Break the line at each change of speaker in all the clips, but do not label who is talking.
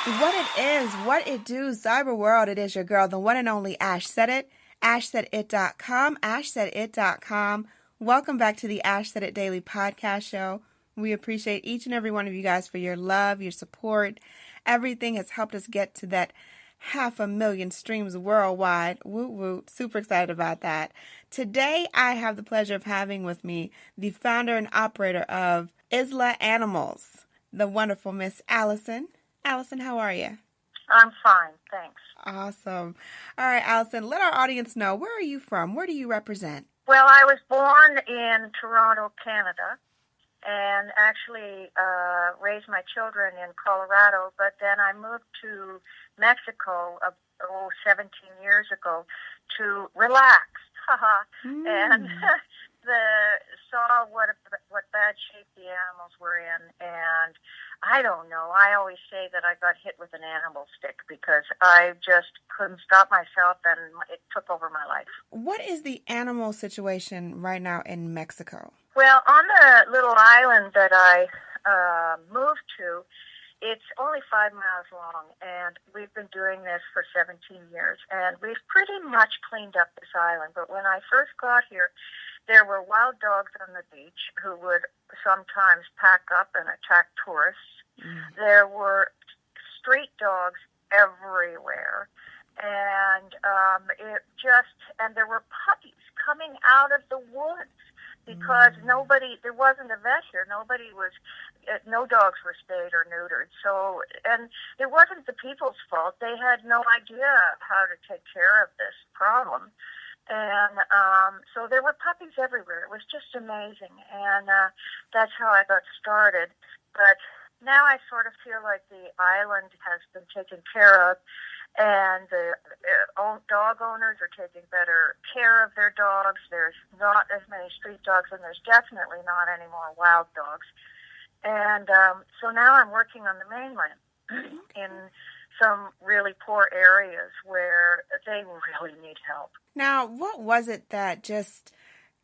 What it is, what it do, cyber world, it is your girl, the one and only Ash Said It, ashsaidit.com, ashsaidit.com. Welcome back to the Ash Said It Daily podcast show. We appreciate each and every one of you guys for your love, your support. Everything has helped us get to that 500,000 streams worldwide. Woot woot. Super excited about that. Today, I have the pleasure of having with me the founder and operator of Isla Animals, the wonderful Miss Allison. Allison, how are you?
I'm fine, thanks.
Awesome. All right, Allison, let our audience know, where are you from? Where do you represent?
Well, I was born in Toronto, Canada, and actually raised my children in Colorado, but then I moved to Mexico 17 years ago to relax. And saw what bad shape the animals were in, and I don't know. I always say that I got hit with an animal stick because I just couldn't stop myself, and it took over my life.
What is the animal situation right now in Mexico?
Well, on the little island that I moved to, it's only 5 miles long, and we've been doing this for 17 years, and we've pretty much cleaned up this island. But when I first got here, there were wild dogs on the beach who would sometimes pack up and attack tourists. There were street dogs everywhere, and there were puppies coming out of the woods because there wasn't a vet here. No dogs were spayed or neutered. So, and it wasn't the people's fault. They had no idea how to take care of this problem. And so there were puppies everywhere. It was just amazing. And that's how I got started. But now I sort of feel like the island has been taken care of, and the dog owners are taking better care of their dogs. There's not as many street dogs, and there's definitely not any more wild dogs. And so now I'm working on the mainland in some really poor areas where they really need help.
Now, what was it that just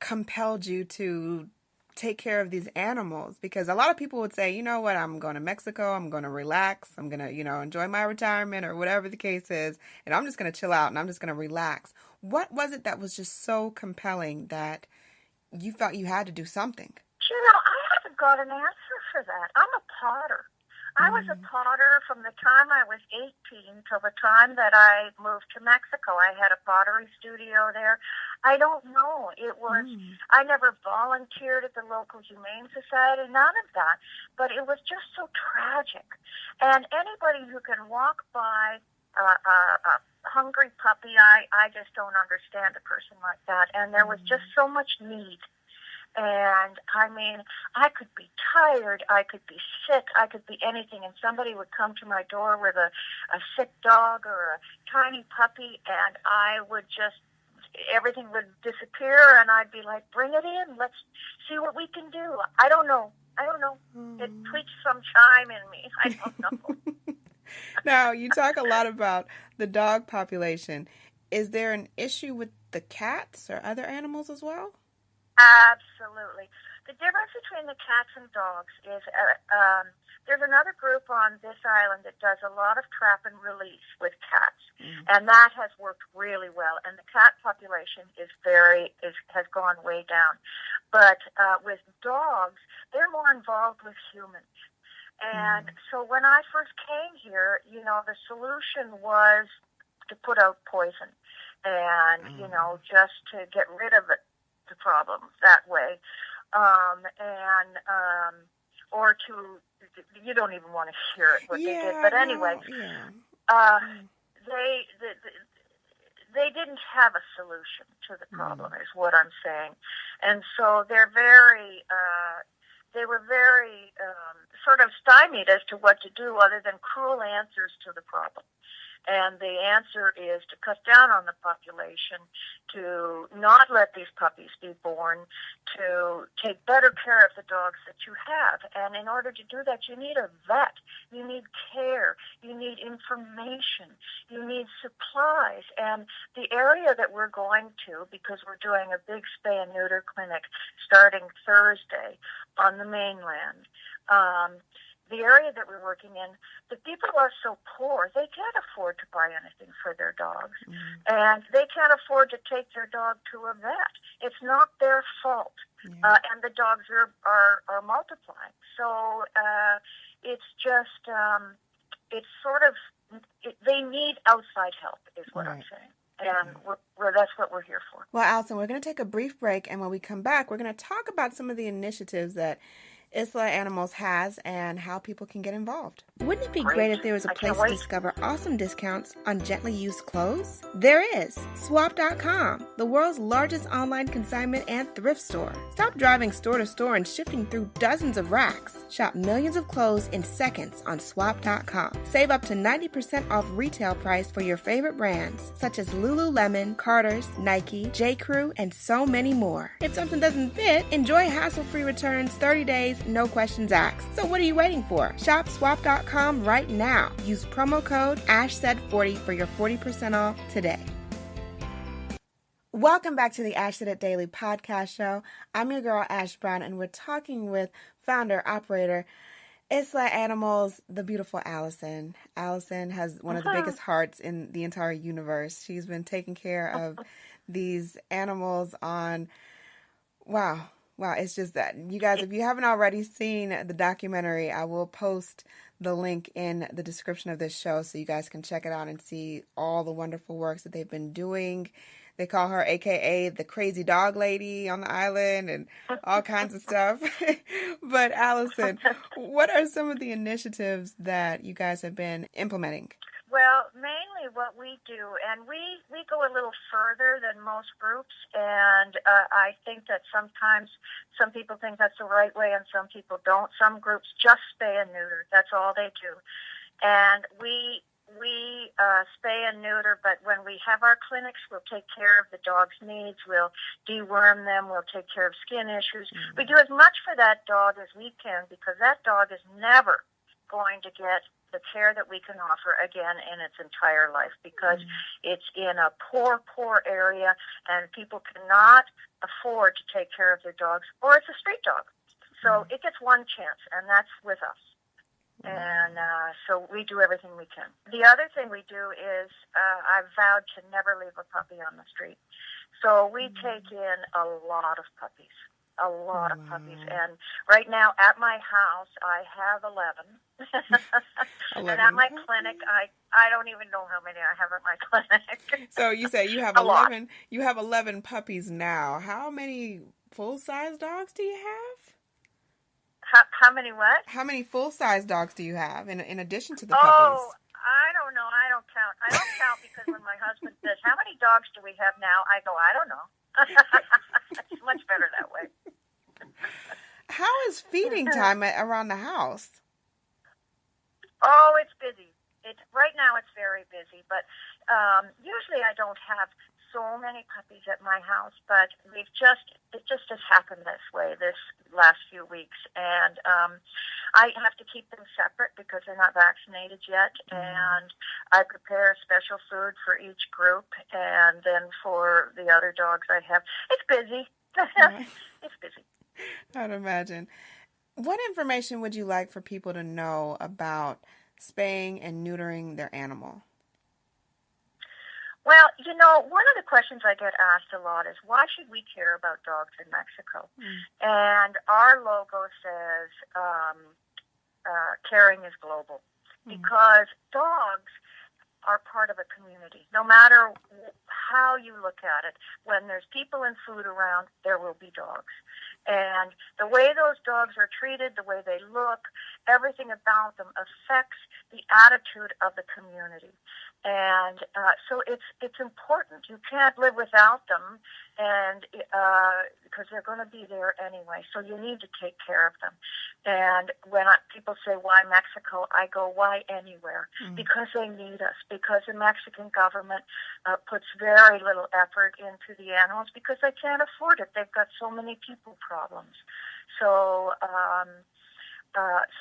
compelled you to take care of these animals? Because a lot of people would say, you know what, I'm going to Mexico, I'm going to relax, I'm going to, enjoy my retirement or whatever the case is, and I'm just going to chill out and I'm just going to relax. What was it that was just so compelling that you felt you had to do something?
I haven't got an answer for that. I'm a potter. I was a potter from the time I was 18 till the time that I moved to Mexico. I had a pottery studio there. I don't know. It was, I never volunteered at the local humane society, none of that. But it was just so tragic. And anybody who can walk by a hungry puppy, I just don't understand a person like that. And there was just so much need. And, I mean, I could be tired, I could be sick, I could be anything, and somebody would come to my door with a sick dog or a tiny puppy, and everything would disappear, and I'd be like, bring it in, let's see what we can do. I don't know. It tweaks some chime in me. I don't know.
Now, you talk a lot about the dog population. Is there an issue with the cats or other animals as well?
Absolutely. The difference between the cats and dogs is there's another group on this island that does a lot of trap and release with cats, and that has worked really well. And the cat population has gone way down. But with dogs, they're more involved with humans. And so when I first came here, the solution was to put out poison and, just to get rid of it. The problem that way, or you don't even want to hear it what they did. But anyway, they didn't have a solution to the problem, is what I'm saying, and so they were very sort of stymied as to what to do other than cruel answers to the problem. And the answer is to cut down on the population, to not let these puppies be born, to take better care of the dogs that you have. And in order to do that, you need a vet. You need care. You need information. You need supplies. And the area that we're going to, because we're doing a big spay and neuter clinic starting Thursday on the mainland, the area that we're working in, the people are so poor, they can't afford to buy anything for their dogs. And they can't afford to take their dog to a vet. It's not their fault. And the dogs are multiplying. So it's just, it's sort of, they need outside help is what I'm saying. And that's what we're here for.
Well, Allison, we're going to take a brief break, and when we come back, we're going to talk about some of the initiatives that Isla Animals has and how people can get involved. Wouldn't it be great if there was a place to discover awesome discounts on gently used clothes? There is. Swap.com, the world's largest online consignment and thrift store. Stop driving store to store and shifting through dozens of racks. Shop millions of clothes in seconds on Swap.com. Save up to 90% off retail price for your favorite brands, such as Lululemon, Carter's, Nike, J.Crew, and so many more. If something doesn't fit, enjoy hassle-free returns 30 days, no questions asked. So what are you waiting for? Shop Swap.com right now. Use promo code ASHSAID40 for your 40% off today. Welcome back to the Ash Said It Daily podcast show. I'm your girl, Ash Brown, and we're talking with founder, operator, Isla Animals, the beautiful Allison. Allison has one of the biggest hearts in the entire universe. She's been taking care of these animals on, wow, it's just that. You guys, if you haven't already seen the documentary, I will post the link in the description of this show so you guys can check it out and see all the wonderful works that they've been doing. They call her AKA the crazy dog lady on the island and all kinds of stuff. But Allison, what are some of the initiatives that you guys have been implementing?
Well, mainly what we do, and we go a little further than most groups, and I think that sometimes some people think that's the right way and some people don't. Some groups just spay and neuter. That's all they do. And we spay and neuter, but when we have our clinics, we'll take care of the dog's needs. We'll deworm them. We'll take care of skin issues. We do as much for that dog as we can because that dog is never going to get the care that we can offer again in its entire life because it's in a poor area and people cannot afford to take care of their dogs, or it's a street dog. So it gets one chance, and that's with us. And so we do everything we can. The other thing we do is I've vowed to never leave a puppy on the street. So we take in a lot of puppies. A lot of puppies. And right now at my house, I have 11. 11. And at my clinic, I don't even know how many I have at my clinic.
So you say you have 11. You have 11 puppies now. How many full-size dogs do you have?
How many what?
How many full-size dogs do you have in addition to the puppies?
Oh, I don't know. I don't count. I don't count because when my husband says, "How many dogs do we have now?" I go, "I don't know." It's much better that way.
How is feeding time around the house?
Oh, it's busy. Right now it's very busy, but usually I don't have so many puppies at my house, but it just has happened this way this last few weeks, and I have to keep them separate because they're not vaccinated yet, and I prepare special food for each group, and then for the other dogs I have. It's busy. It's busy.
I'd imagine. What information would you like for people to know about spaying and neutering their animal?
Well, one of the questions I get asked a lot is, why should we care about dogs in Mexico? And our logo says, caring is global. Because dogs are part of a community. No matter how you look at it, when there's people and food around, there will be dogs. And the way those dogs are treated, the way they look, everything about them affects the attitude of the community. And so it's important. You can't live without them, and because they're going to be there anyway. So you need to take care of them. And when people say, "Why Mexico?" I go, "Why anywhere?" Because they need us. Because the Mexican government puts very little effort into the animals because they can't afford it. They've got so many people problems. So.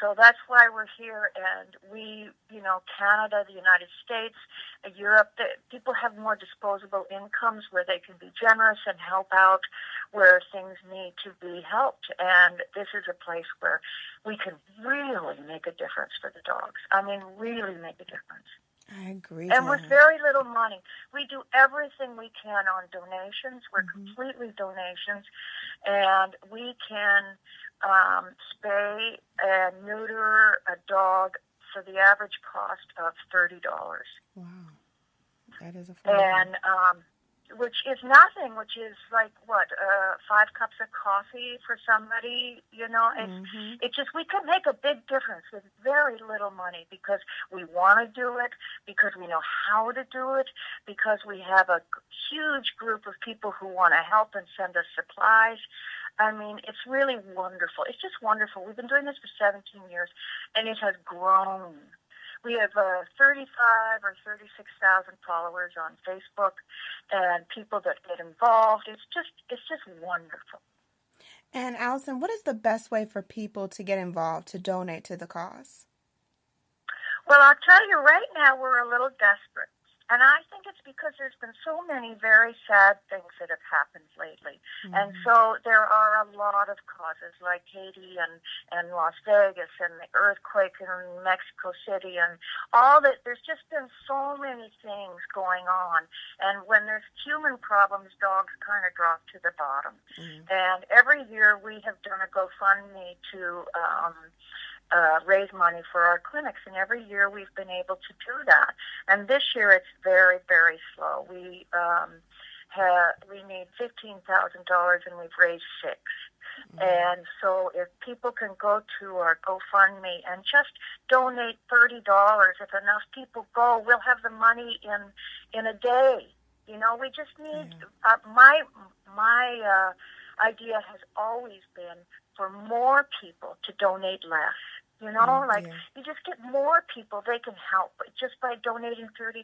So that's why we're here, and we, Canada, the United States, Europe, people have more disposable incomes where they can be generous and help out where things need to be helped. And this is a place where we can really make a difference for the dogs. I mean, really make a difference.
I agree.
And with very little money. We do everything we can on donations. We're completely donations. And we can spay and neuter a dog for the average cost of $30.
Wow. That is affordable.
And which is nothing, which is like, 5 cups of coffee for somebody, It's just, we can make a big difference with very little money because we want to do it, because we know how to do it, because we have a huge group of people who want to help and send us supplies. I mean, it's really wonderful. It's just wonderful. We've been doing this for 17 years, and it has grown. We have 35 or 36,000 followers on Facebook, and people that get involved. It's just wonderful.
And Allison, what is the best way for people to get involved, to donate to the cause?
Well, I'll tell you right now, we're a little desperate. And I think it's because there's been so many very sad things that have happened lately. And so there are a lot of causes like Haiti and Las Vegas and the earthquake in Mexico City and all that. There's just been so many things going on. And when there's human problems, dogs kind of drop to the bottom. And every year we have done a GoFundMe to raise money for our clinics, and every year we've been able to do that. And this year it's very, very slow. We need $15,000 and we've raised $6,000. And so if people can go to our GoFundMe and just donate $30, if enough people go, we'll have the money in a day. We just need. My idea has always been for more people to donate less. You just get more people they can help just by donating $30.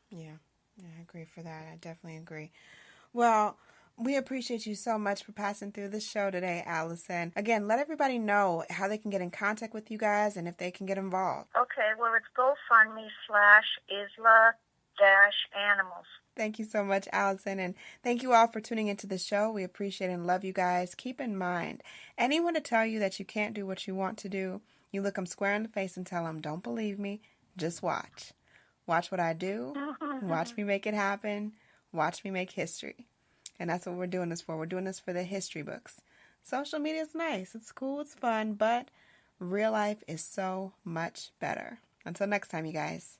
Yeah, I agree for that. I definitely agree. Well, we appreciate you so much for passing through the show today, Allison. Again, let everybody know how they can get in contact with you guys and if they can get involved.
Okay, well, it's GoFundMe/Isla Animals.
Thank you so much, Allison, and thank you all for tuning into the show. We appreciate and love you guys. Keep in mind, anyone to tell you that you can't do what you want to do, you look them square in the face and tell them, don't believe me, just watch. Watch what I do. Watch me make it happen. Watch me make history. And that's what we're doing this for. We're doing this for the history books. Social media is nice. It's cool. It's fun. But real life is so much better. Until next time, you guys.